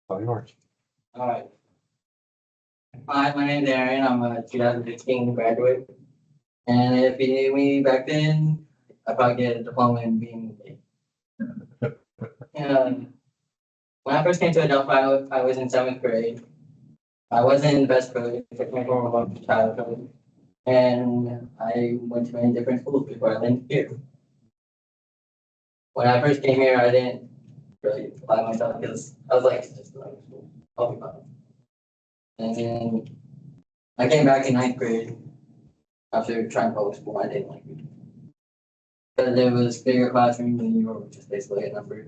All yours. All right. Hi, my name's Aaron. I'm a 2016 graduate. And if you knew me back then, I'd probably get a diploma in being. When I first came to Adelphi, I was in 7th grade. I wasn't in the best grade, except my former childhood. And I went to many different schools before I landed here. When I first came here, I didn't really apply myself because I was like, just another school. I'll be fine. And then I came back in 9th grade after trying public school. I didn't like it because there was bigger classrooms and you were just basically a number.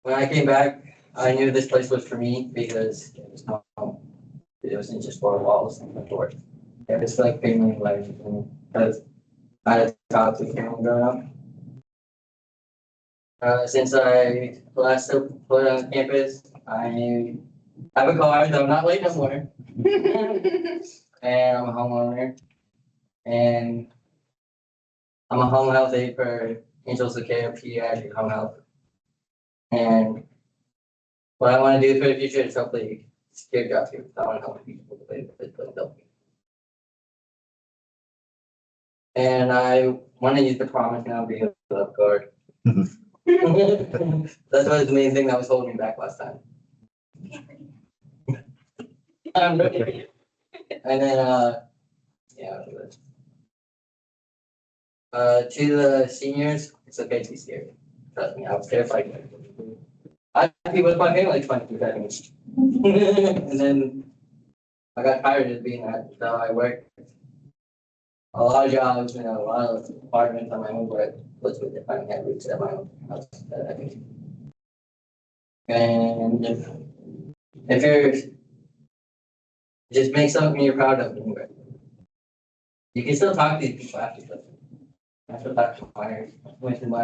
When I came back, I knew this place was for me because it wasn't just 4 walls and a door. It was like family life because I had a toxic family growing up. Since I last put on campus, I have a car, so I'm not late no more. And I'm a homeowner. And I'm a home health aide for Angels of Care Pediatric Home Health. And what I want to do for the future is hopefully secure jobs here. I want to help people the way they help me. And I want to use the promise now being a lifeguard. That's what the main thing that was holding me back last time. And then, yeah. To the seniors, it's okay to be scared. Trust me, I was terrified. I'd be with my family like 22 seconds. And then I got tired of being that, so I worked a lot of jobs, a lot of apartments on my own, but was with if I had roots at my own house that I could. And if you're just make something you're proud of anyway. You can still talk to these people after that. I still talk to my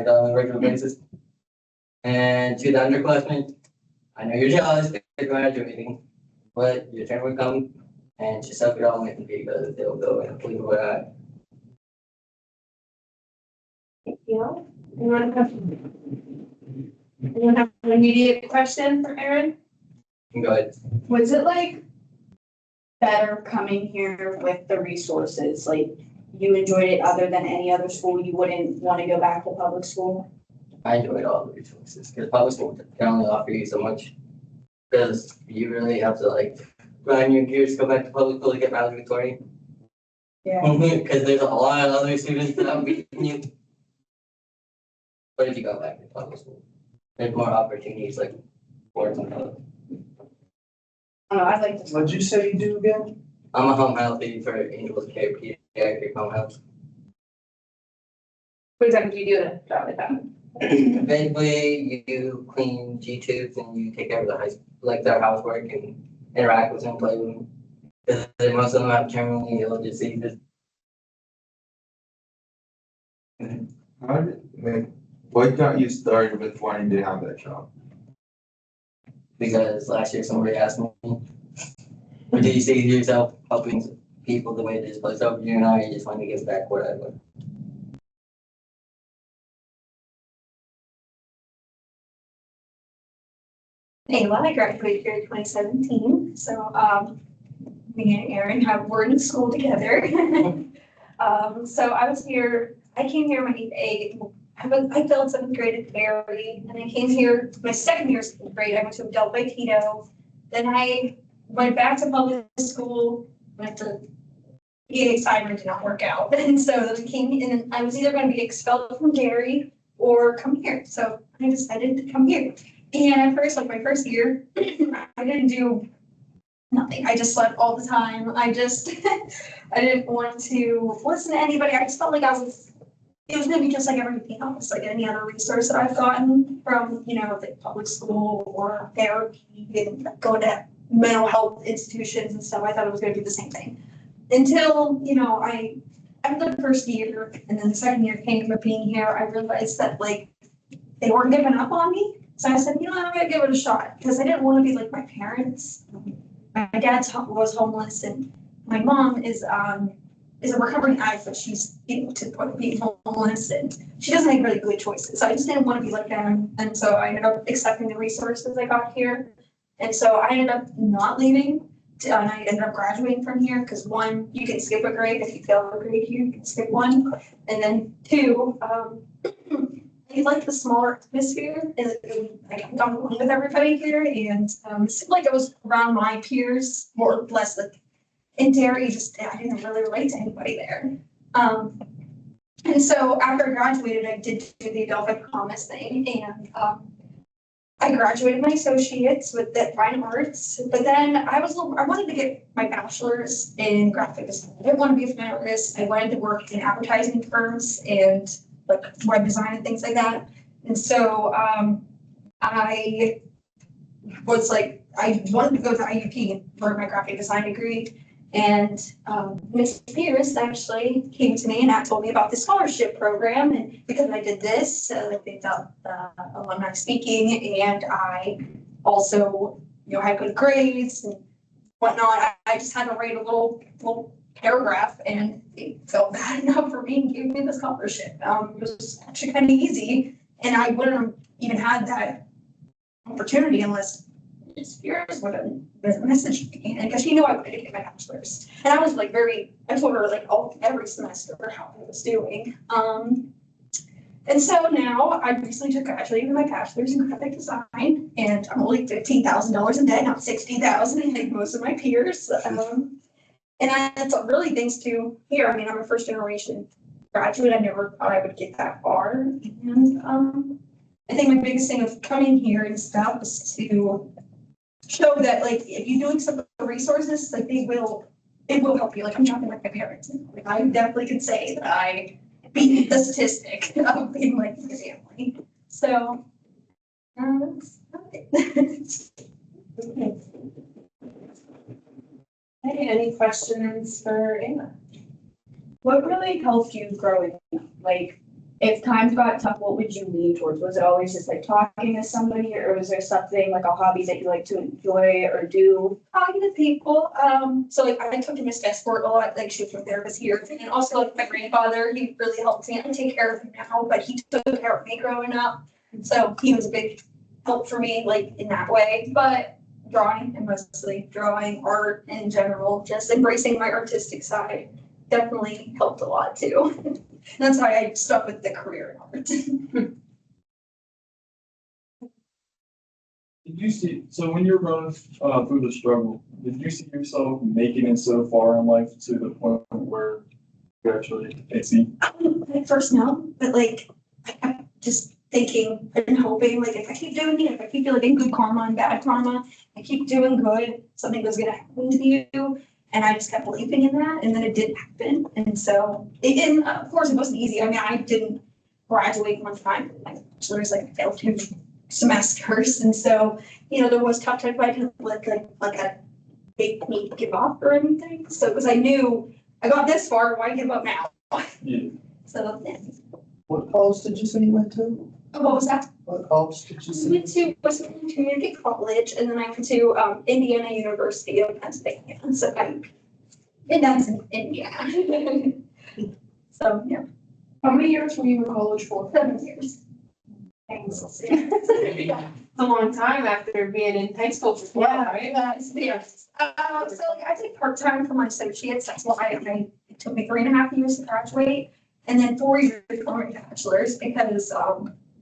on a regular basis. And to the underclassmen, I know you're jealous that you're graduating, but your turn will come and just suck it all in because they'll go and leave what I. Yeah. Anyone have an immediate question for Aaron? Go ahead. Was it like better coming here with the resources? Like you enjoyed it other than any other school? You wouldn't want to go back to public school? I enjoyed all the resources because public school can only offer you so much. Because you really have to like grind your gears, go back to public school to get valedictorian. Yeah. Because there's a lot of other students that are beating you. But if you go back to public school, there's more opportunities like sports and stuff. I'd like to. What'd you say you do again? I'm a home health aide for Angels Care Pediatric Home Health. What exactly do you do in a job like that? Basically, you clean G-tubes and you take care of their housework and interact with them, play with them. Because most of them have terminally ill diseases. What got you started with wanting to have that job? Because last year somebody asked me, "What do you see yourself helping people the way this place over you and I just want to give back what I would." Aayla, I graduated here in 2017. So me and Aaron were in school together. So I came here I failed 7th grade at Berry, and I came here my second year of 7th grade. I went to Adelphi Tito. Then I went back to public school, went to EA Cyber, did not work out. And so then I came in, and I was either going to be expelled from Gary or come here. So I decided to come here. And at first, like my first year, I didn't do nothing. I just slept all the time. I didn't want to listen to anybody. I just felt like it was gonna be just like everything else, like any other resource that I've gotten from, like public school or therapy and going to mental health institutions and stuff. I thought it was gonna be the same thing. Until, after the first year and then the second year came of being here, I realized that like they weren't giving up on me. So I said, I'm gonna give it a shot because I didn't want to be like my parents. My dad was homeless and my mom is is a recovering addict, but she's to the point of being homeless, and she doesn't make really good choices. So I just didn't want to be like them, and so I ended up accepting the resources I got here. And so I ended up not leaving, and I ended up graduating from here, because one, you can skip a grade. If you fail a grade here, you can skip one. And then two, I like the smaller atmosphere, and I got along with everybody here, and it seemed like I was around my peers, more or less like in Derry, just I didn't really relate to anybody there. And so after I graduated, I did do the Adelphi Promise thing, and I graduated my associates with the fine arts, but then I wanted to get my bachelor's in graphic design. I didn't want to be a fine artist. I wanted to work in advertising firms and like web design and things like that. And so I was like, I wanted to go to IUP for my graphic design degree. And Miss Pierce actually came to me and told me about the scholarship program. And because I did this, they felt alumni speaking, and I also, had good grades and whatnot. I just had to write a little paragraph, and they felt bad enough for me and gave me the scholarship. It was actually kind of easy, and I wouldn't have even had that opportunity unless Miss Pierce would have messaged me, and because she knew I wanted to get my bachelor's. And I was like I told her like every semester how I was doing. And so now I recently graduated with my bachelor's in graphic design, and I'm only $15,000 in debt, not $60,000 like most of my peers. And that's really thanks to here. I mean, I'm a first generation graduate. I never thought I would get that far. And I think my biggest thing of coming here and stuff is to show that like if you're doing some of the resources, like it will help you. Like I'm talking like my parents. Like I definitely can say that I beat the statistic of being like my family. So that's it. Hey, any questions for Aayla? What really helped you growing up? Like, if times got tough, what would you lean towards? Was it always just like talking to somebody, or was there something like a hobby that you like to enjoy or do? Talking to people. So like I took to Miss Sport a lot, like she was my therapist here. And also like my grandfather, he really helped me. I take care of him now, but he took care of me growing up. So he was a big help for me, like in that way. But drawing, and mostly drawing, art in general, just embracing my artistic side definitely helped a lot too. That's why I stuck with the career in art. Did you see, so when you're going through the struggle, did you see yourself making it so far in life to the point where you actually succeed? At first, no, but like I kept just thinking and hoping, like if I keep doing it, if I keep doing good karma and bad karma, I keep doing good, something was gonna happen to you. And I just kept believing in that, and then it didn't happen. And so, and of course, it wasn't easy. I mean, I didn't graduate one time. So there's like I failed 2 semesters, and so there was tough times. But I didn't like make me give up or anything. So because I knew I got this far, why give up now? Yeah. So yeah. What college did you say you went to? Oh, what was that? What college did you I say? went to Western Community College, and then I went to Indiana University of Pennsylvania. So and that's in Indiana. So yeah, How many years were you in college for? 7 years. Thanks. Yeah. A long time after being in high school for 12, right? Yes. So like, I take part-time for my associates. That's why it took me 3.5 years to graduate, and then 4 years for my bachelor's, because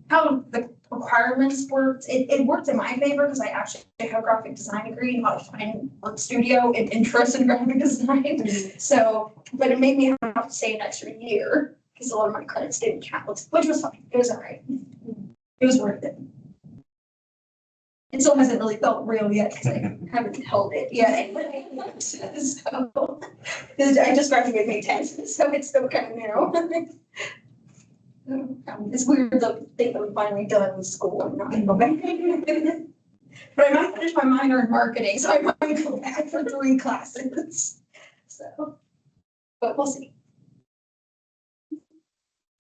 how the requirements worked, it worked in my favor because I actually have a graphic design degree, and how to find art studio and interest in graphic design. So, but it made me have to stay an extra year because a lot of my credits didn't count, which was fine. It was all right. It was worth it. It still hasn't really felt real yet because I haven't held it yet. So, I just graduated May 10th, so it's still kind of new. It's weird to think that I'm finally done with school and not go back. But I might finish my minor in marketing, so I might go back for 3 classes. So, but we'll see.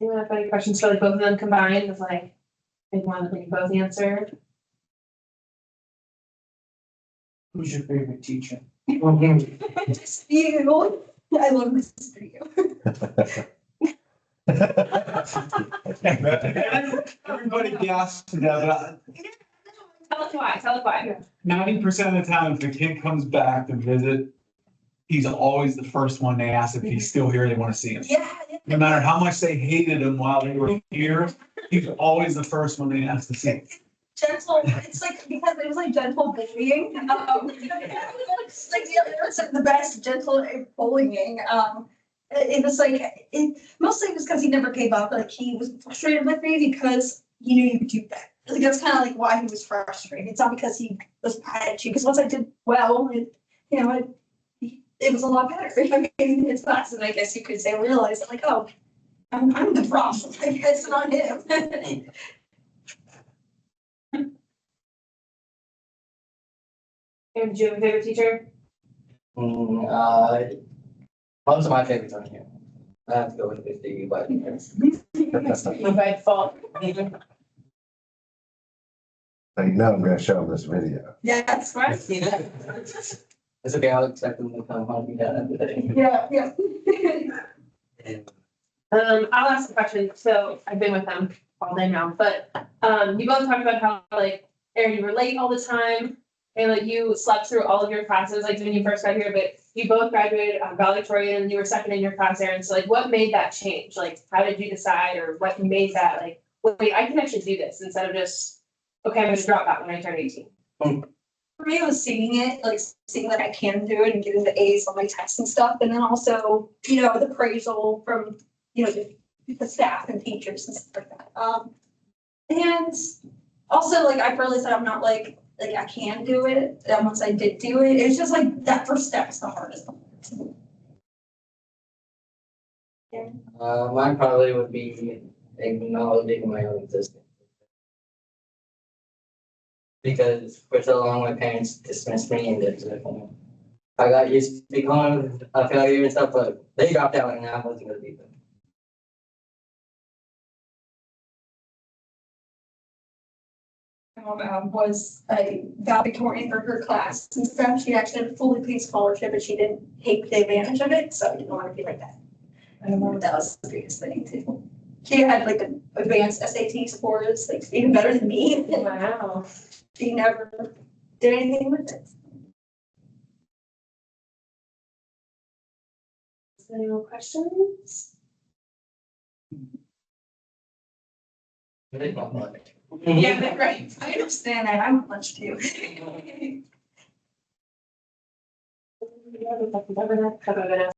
Anyone have any questions for like both of them combined with like, think one that we both answer? Who's your favorite teacher? Just you. I love this for you. Everybody gasps together. Tell us why, tell us why. 90% of the time, if the kid comes back to visit, he's always the first one they ask if he's still here, they want to see him. Yeah. No matter how much they hated him while they were here, he's always the first one they ask to see. Gentle, it's like, because it was like gentle bullying, it's like, yeah, it was like the best gentle bullying, it was like, mostly it was because he never gave up, like, he was frustrated with me because he knew you could do that. Like, that's kind of like why he was frustrated, it's not because he was mad at you, because once I did well, it was a lot better. I mean, it's class, and I guess you could say, realize, like, oh, I'm the problem, I guess, not him. And did you have a favorite teacher? Most of my favorites on here. I have to go with 50, but. By default. So you know I'm gonna show them this video. Yeah, that's right. It's okay, I'll expect them to come home and get it. Yeah. I'll ask a question. So I've been with them all day now, but you both talked about how like Erin, you were late all the time and like you slept through all of your classes like when you first got here, but you both graduated valedictorian and you were second in your class, Erin. So like what made that change? Like how did you decide or what made that like, wait, I can actually do this instead of just, okay, I'm gonna drop out when I turn 18. For me, it was seeing it, like seeing that I can do it and getting the A's on my tests and stuff. And then also, the appraisal from, the staff and teachers and stuff like that. And also like, I realized that I'm not like I can do it. And once I did do it, it was just like that first step is the hardest. Mine probably would be acknowledging my own existence. Because for so long, my parents dismissed me and did I got used to becoming a failure and stuff, but they dropped out and I wasn't gonna be them. My mom was a valedictorian for her class and stuff. She actually had a fully paid scholarship, but she didn't take the advantage of it, so I didn't want to be like that. And that was the biggest thing too. She had like an advanced SAT scores, like even better than me. Wow. She never did anything with it. Any more questions? Yeah, that's great. I understand that. I'm lunch too. Have a